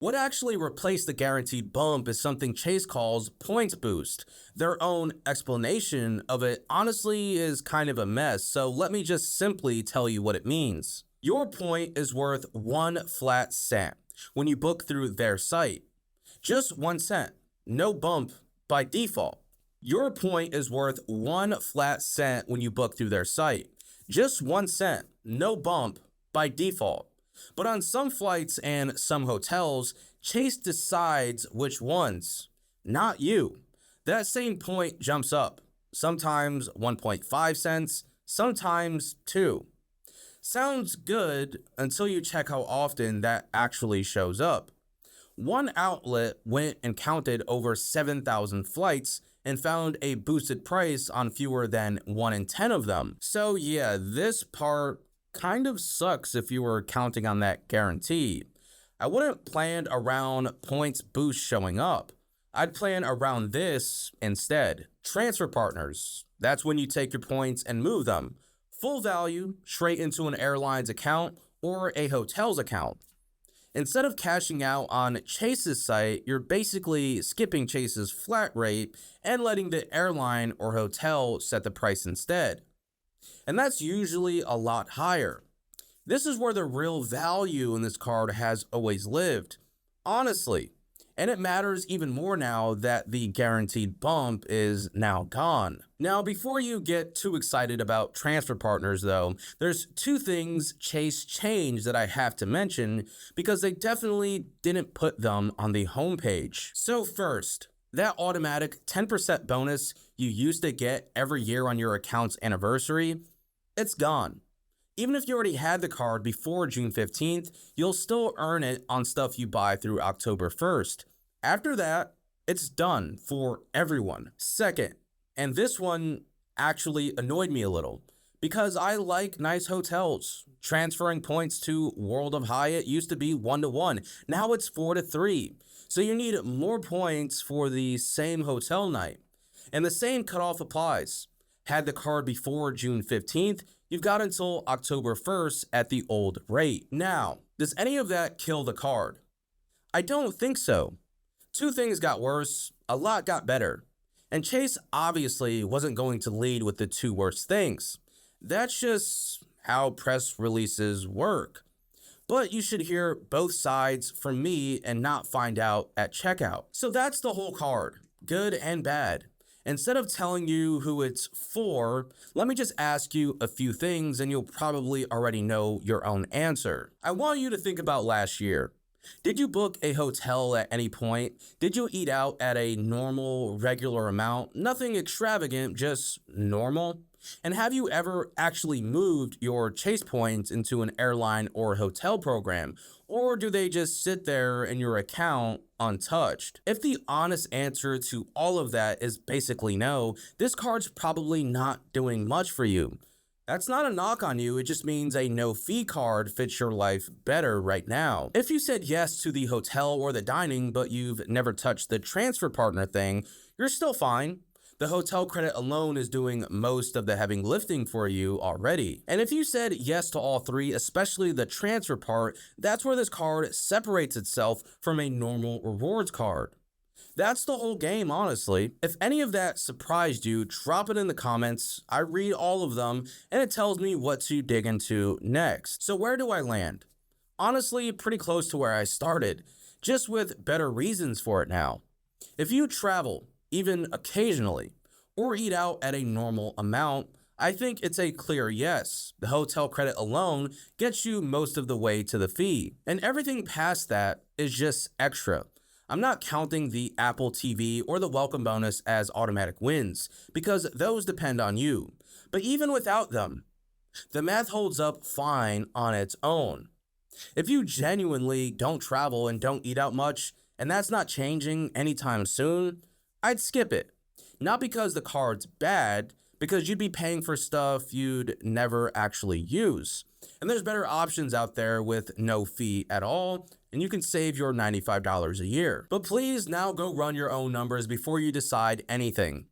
What actually replaced the guaranteed bump is something Chase calls points boost. Their own explanation of it honestly is kind of a mess, so let me just simply tell you what it means. Your point is worth 1 flat cent when you book through their site. Just 1 cent, no bump by default. Your point is worth 1 flat cent when you book through their site. Just 1 cent, no bump by default. But on some flights and some hotels, Chase decides which ones, not you. That same point jumps up, sometimes 1.5 cents, sometimes 2. Sounds good until you check how often that actually shows up. One outlet went and counted over 7,000 flights and found a boosted price on fewer than 1 in 10 of them. So yeah, this part kind of sucks if you were counting on that guarantee. I wouldn't plan around points boost showing up. I'd plan around this instead. Transfer partners. That's when you take your points and move them. Full value straight into an airline's account or a hotel's account. Instead of cashing out on Chase's site, you're basically skipping Chase's flat rate and letting the airline or hotel set the price instead. And that's usually a lot higher. This is where the real value in this card has always lived, honestly. And it matters even more now that the guaranteed bump is now gone. Now, before you get too excited about transfer partners though, there's 2 things Chase changed that I have to mention because they definitely didn't put them on the homepage. So first, that automatic 10% bonus you used to get every year on your account's anniversary, it's gone. Even if you already had the card before June 15th, you'll still earn it on stuff you buy through October 1st. After that, it's done for everyone. Second, and this one actually annoyed me a little, because I like nice hotels. Transferring points to World of Hyatt used to be 1-to-1. Now it's 4-to-3. So you need more points for the same hotel night. And the same cutoff applies. Had the card before June 15th, you've got until October 1st at the old rate. Now, does any of that kill the card? I don't think so. 2 things got worse, a lot got better. And Chase obviously wasn't going to lead with the 2 worst things. That's just how press releases work. But you should hear both sides from me and not find out at checkout. So that's the whole card, good and bad. Instead of telling you who it's for, let me just ask you a few things and you'll probably already know your own answer. I want you to think about last year. Did you book a hotel at any point? Did you eat out at a normal, regular amount? Nothing extravagant, just normal? And have you ever actually moved your Chase points into an airline or hotel program? Or do they just sit there in your account untouched? If the honest answer to all of that is basically no, this card's probably not doing much for you. That's not a knock on you, it just means a no-fee card fits your life better right now. If you said yes to the hotel or the dining, but you've never touched the transfer partner thing, you're still fine. The hotel credit alone is doing most of the heavy lifting for you already. And if you said yes to all 3, especially the transfer part, that's where this card separates itself from a normal rewards card. That's the whole game, honestly. If any of that surprised you, drop it in the comments. I read all of them, and it tells me what to dig into next. So where do I land? Honestly, pretty close to where I started, just with better reasons for it now. If you travel, even occasionally, or eat out at a normal amount, I think it's a clear yes. The hotel credit alone gets you most of the way to the fee, and everything past that is just extra. I'm not counting the Apple TV or the welcome bonus as automatic wins, because those depend on you. But even without them, the math holds up fine on its own. If you genuinely don't travel and don't eat out much, and that's not changing anytime soon, I'd skip it. Not because the card's bad, because you'd be paying for stuff you'd never actually use. And there's better options out there with no fee at all, and you can save your $95 a year. But please now go run your own numbers before you decide anything.